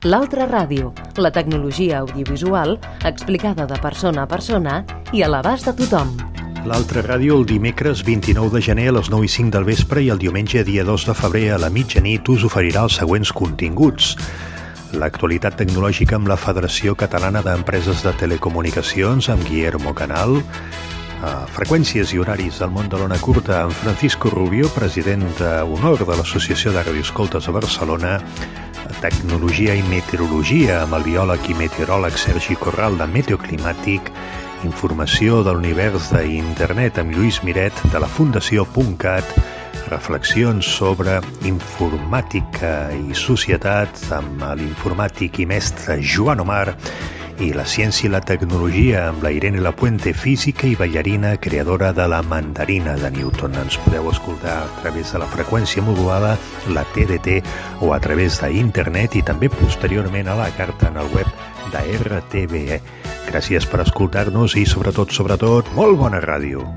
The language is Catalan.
L'Altra Ràdio, la tecnologia audiovisual explicada de persona a persona i a l'abast de tothom. L'Altra Ràdio el dimecres 29 de gener a les 9:05 del vespre i el diumenge dia 2 de febrer a la mitjanit us oferirà els següents continguts. L'actualitat tecnològica amb la Federació Catalana d'Empreses de Telecomunicacions amb Guillermo Canal, freqüències i horaris del món de l'ona curta amb Francisco Rubio, president d'honor de l'Associació de Radioescoltes a Barcelona, tecnologia i meteorologia amb el biòleg i meteoròleg Sergi Corral de Meteoclimàtic, informació de l'univers d'internet amb Lluís Miret de la Fundació .cat, reflexions sobre informàtica i societat amb l'informàtic i mestre Joan Omar i la ciència i la tecnologia amb la Irene Lapuente, física i ballarina, creadora de la mandarina de Newton. Ens podeu escoltar a través de la freqüència modulada, la TDT, o a través d'internet i també posteriorment a la carta en el web de RTVE. Gràcies per escoltar-nos i sobretot, molt bona ràdio.